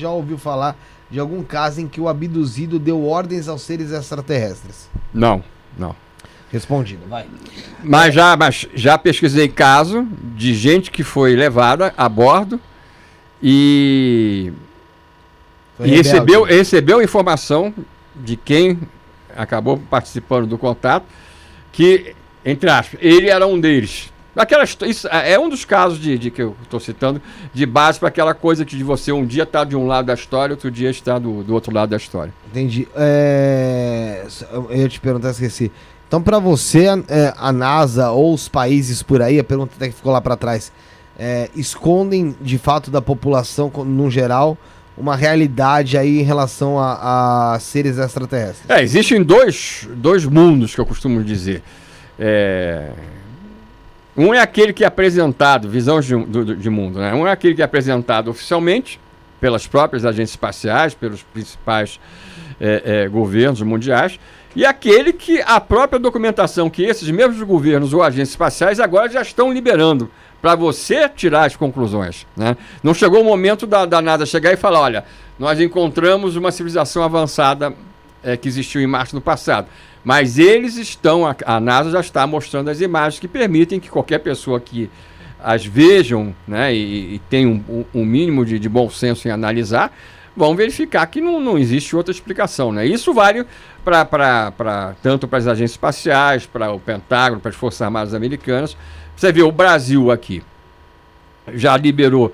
já ouviu falar de algum caso em que o abduzido deu ordens aos seres extraterrestres? Não. Respondido, vai. Mas já pesquisei caso de gente que foi levada a bordo e recebeu informação de quem acabou participando do contato, que, entre aspas, ele era um deles. Isso é um dos casos de que eu estou citando, de base para aquela coisa de você um dia estar de um lado da história, outro dia estar do outro lado da história. Entendi. Eu ia te perguntar, esqueci. Então, para você, a NASA ou os países por aí, a pergunta até que ficou lá para trás, escondem de fato da população, no geral, uma realidade aí em relação a seres extraterrestres? Existem dois mundos que eu costumo dizer. Um é aquele que é apresentado, visão de mundo, né? Um é aquele que é apresentado oficialmente pelas próprias agências espaciais, pelos principais governos mundiais, e aquele que a própria documentação que esses mesmos governos ou agências espaciais agora já estão liberando para você tirar as conclusões, né? Não chegou o momento da NASA chegar e falar, olha, nós encontramos uma civilização avançada que existiu em Marte no passado. Mas a NASA já está mostrando as imagens que permitem que qualquer pessoa que as vejam, né, e tenha um mínimo de bom senso em analisar, vão verificar que não existe outra explicação, né? Isso vale tanto para as agências espaciais, para o Pentágono, para as Forças Armadas Americanas. Você vê, o Brasil aqui já liberou,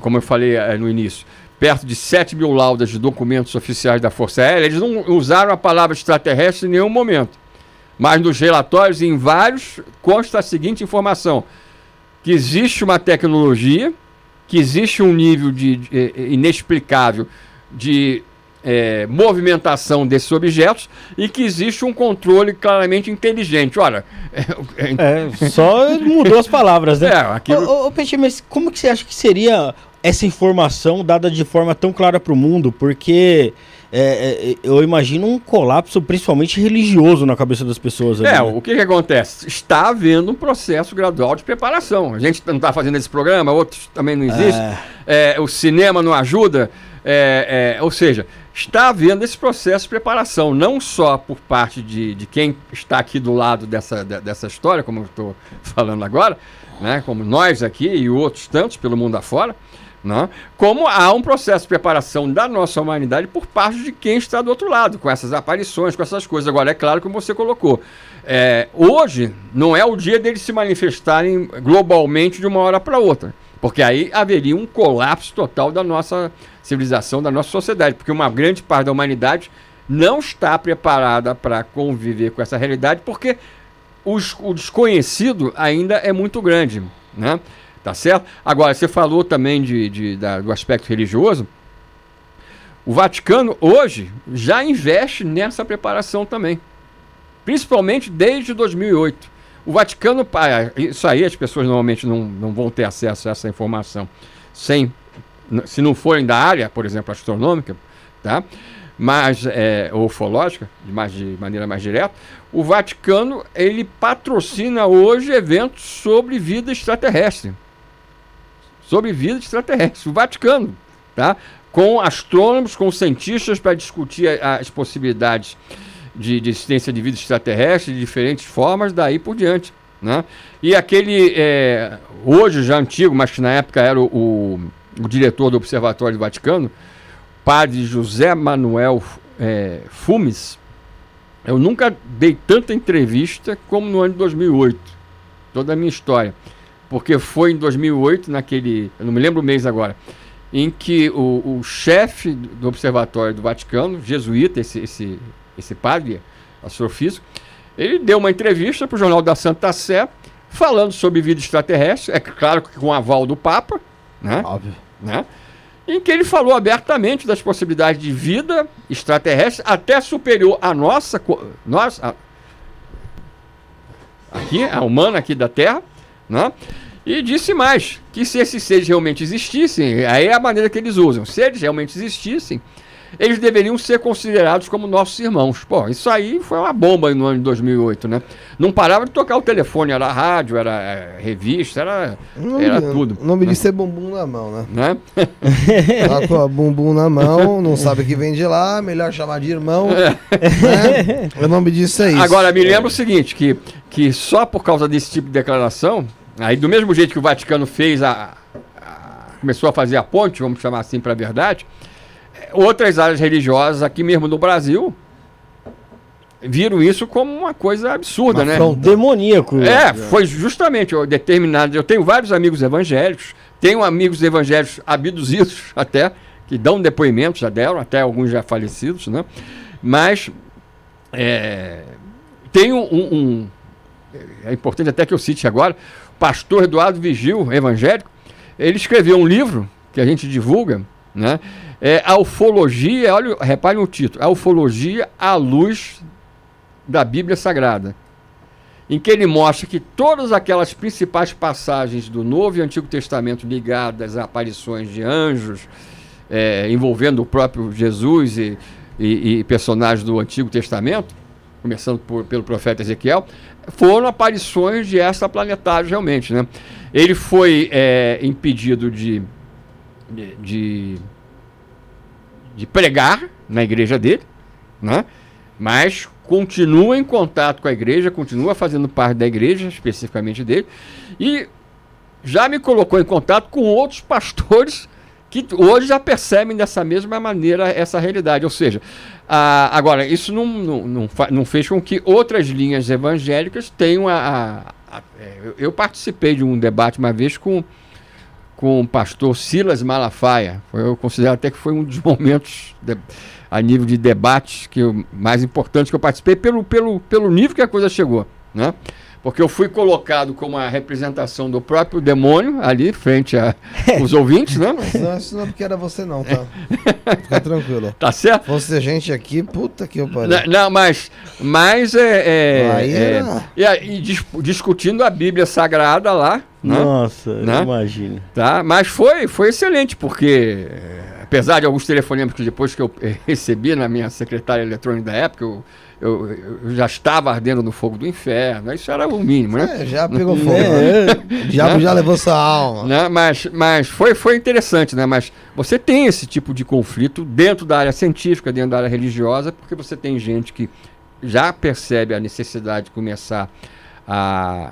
como eu falei no início, perto de 7 mil laudas de documentos oficiais da Força Aérea. Eles não usaram a palavra extraterrestre em nenhum momento. Mas nos relatórios, em vários, consta a seguinte informação: que existe uma tecnologia, que existe um nível inexplicável de movimentação desses objetos e que existe um controle claramente inteligente. Olha... só mudou as palavras, né? Aquilo... Peixe, mas como que você acha que seria essa informação dada de forma tão clara para o mundo? Porque eu imagino um colapso principalmente religioso na cabeça das pessoas. Ali, né? O que acontece? Está havendo um processo gradual de preparação. A gente não está fazendo esse programa, outros também não existem. O cinema não ajuda. Ou seja, está havendo esse processo de preparação, não só por parte de quem está aqui do lado dessa história, como eu estou falando agora, né, como nós aqui e outros tantos pelo mundo afora, né, como há um processo de preparação da nossa humanidade por parte de quem está do outro lado, com essas aparições, com essas coisas. Agora, é claro, como você colocou, hoje não é o dia deles se manifestarem globalmente de uma hora para outra, porque aí haveria um colapso total da nossa civilização, da nossa sociedade, porque uma grande parte da humanidade não está preparada para conviver com essa realidade, porque o desconhecido ainda é muito grande, né? Tá certo? Agora, você falou também do aspecto religioso. O Vaticano hoje já investe nessa preparação também, principalmente desde 2008. O Vaticano, isso aí as pessoas normalmente não vão ter acesso a essa informação se não forem da área, por exemplo, astronômica, tá? Mas, ou ufológica, de maneira mais direta. O Vaticano, ele patrocina hoje eventos sobre vida extraterrestre. O Vaticano, tá? Com astrônomos, com cientistas para discutir as possibilidades de existência de vida extraterrestre de diferentes formas, daí por diante, né? E aquele, hoje já antigo, mas que na época era o diretor do Observatório do Vaticano, padre José Manuel Fumes, eu nunca dei tanta entrevista como no ano de 2008, toda a minha história, porque foi em 2008, eu não me lembro o mês agora, em que o chefe do Observatório do Vaticano, jesuíta, esse padre, astrofísico, ele deu uma entrevista para o Jornal da Santa Sé, falando sobre vida extraterrestre, claro que com o aval do Papa, né? Óbvio. Né? Em que ele falou abertamente das possibilidades de vida extraterrestre, até superior à nossa aqui, a humana aqui da Terra, né? E disse mais, que se esses seres realmente existissem, aí é a maneira que eles usam, se eles realmente existissem, eles deveriam ser considerados como nossos irmãos. Pô, isso aí foi uma bomba no ano de 2008, né? Não parava de tocar o telefone, era rádio, era revista, era tudo. O nome disso é bumbum na mão, né? Tá com o bumbum na mão, não sabe o que vem de lá, melhor chamar de irmão. Né? O nome disso é isso. Agora, me lembra o seguinte, que só por causa desse tipo de declaração, aí do mesmo jeito que o Vaticano fez começou a fazer a ponte, vamos chamar assim, para a verdade, outras áreas religiosas aqui mesmo no Brasil viram isso como uma coisa absurda, né? Demoníaco. Foi justamente determinado. Eu tenho vários amigos evangélicos, tenho amigos evangélicos abduzidos até, que dão depoimentos, já deram, até alguns já falecidos, né? Mas tem é importante até que eu cite agora, o pastor Eduardo Vigil, evangélico, ele escreveu um livro que a gente divulga, né? A ufologia, olha, reparem o título, a ufologia à luz da Bíblia Sagrada, em que ele mostra que todas aquelas principais passagens do Novo e Antigo Testamento ligadas a aparições de anjos, envolvendo o próprio Jesus e personagens do Antigo Testamento, começando pelo profeta Ezequiel, foram aparições de extraplanetários realmente, né? Ele foi impedido de pregar na igreja dele, né? Mas continua em contato com a igreja, continua fazendo parte da igreja, especificamente dele, e já me colocou em contato com outros pastores que hoje já percebem dessa mesma maneira essa realidade. Ou seja, agora, isso não fez com que outras linhas evangélicas tenham eu participei de um debate uma vez com o pastor Silas Malafaia. Eu considero até que foi um dos momentos a nível de debate mais importantes que eu participei pelo nível que a coisa chegou, né? Porque eu fui colocado como a representação do próprio demônio ali, frente aos ouvintes, né? Não, isso não é porque era você não, tá? Fica tranquilo. Tá certo? Fosse a gente aqui, puta que eu pariu. Não, mas discutindo a Bíblia Sagrada lá, né? Nossa, né? Imagina. Tá? Mas foi excelente, porque apesar de alguns telefonemas que depois que eu recebi na minha secretária eletrônica da época, eu já estava ardendo no fogo do inferno, isso era o mínimo, né? Já pegou fogo. O diabo já levou sua alma. Né? Mas foi interessante, né? Mas você tem esse tipo de conflito dentro da área científica, dentro da área religiosa, porque você tem gente que já percebe a necessidade de começar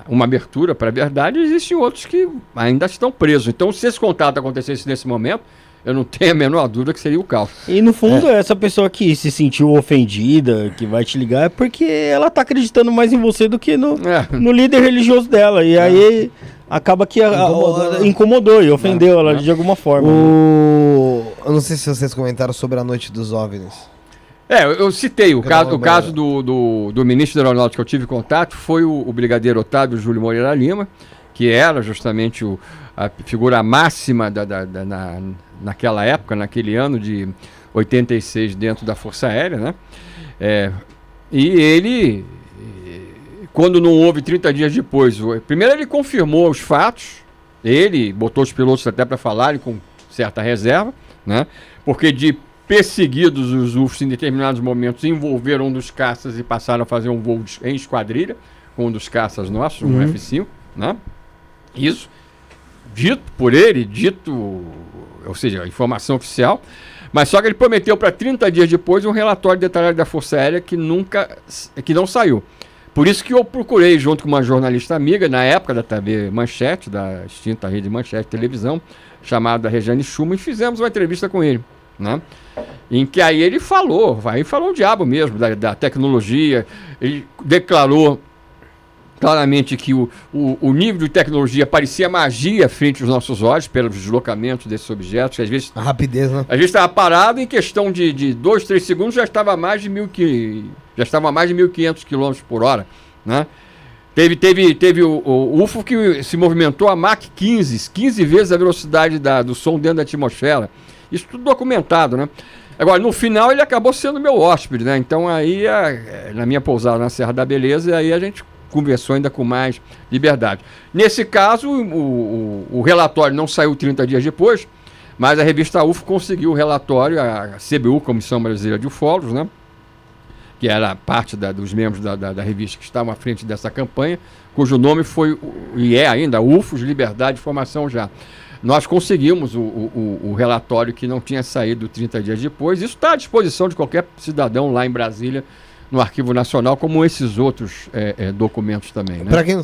uma abertura para a verdade, e existem outros que ainda estão presos. Então, se esse contato acontecesse nesse momento, eu não tenho a menor dúvida que seria o caos. E no fundo, essa pessoa que se sentiu ofendida, que vai te ligar, é porque ela tá acreditando mais em você do que no líder religioso dela. E aí acaba que incomodou e ofendeu ela de alguma forma. Eu não sei se vocês comentaram sobre a noite dos OVNIs. Eu citei o caso do ministro da Aeronáutica que eu tive contato, foi o brigadeiro Otávio Júlio Moreira Lima, que era justamente a figura máxima naquela época, naquele ano de 86, dentro da Força Aérea, né? E ele, quando não houve 30 dias depois, primeiro ele confirmou os fatos, ele botou os pilotos até para falarem com certa reserva, né? Porque de perseguidos, os UFOs em determinados momentos envolveram um dos caças e passaram a fazer um voo em esquadrilha com um dos caças nossos, um F-5, né? Isso, dito por ele, ou seja, informação oficial, mas só que ele prometeu para 30 dias depois um relatório detalhado da Força Aérea que não saiu. Por isso que eu procurei, junto com uma jornalista amiga, na época da TV Manchete, da extinta rede Manchete Televisão, chamada Regiane Schumann, e fizemos uma entrevista com ele, né? Em que aí ele falou o diabo mesmo, da tecnologia. Ele declarou claramente que o nível de tecnologia parecia magia frente aos nossos olhos, pelos deslocamentos desses objetos, que às vezes... A rapidez, né? Às vezes estava parado, em questão de 2, 3 segundos, já estava a mais de 1.500 km por hora, né? Teve o UFO que se movimentou a Mach 15 vezes a velocidade do som dentro da atmosfera. Isso tudo documentado, né? Agora, no final, ele acabou sendo meu hóspede, né? Então, aí, na minha pousada na Serra da Beleza, aí a gente conversou ainda com mais liberdade. Nesse caso, o relatório não saiu 30 dias depois, Mas a revista UFO conseguiu o relatório, a CBU, Comissão Brasileira de Ufólogos, né? Que era parte dos membros da revista que estavam à frente dessa campanha, cujo nome foi, e é ainda, UFOs, Liberdade, Informação Já. Nós conseguimos o relatório que não tinha saído 30 dias depois. Isso está à disposição de qualquer cidadão lá em Brasília, no Arquivo Nacional, como esses outros documentos também, né? Para quem não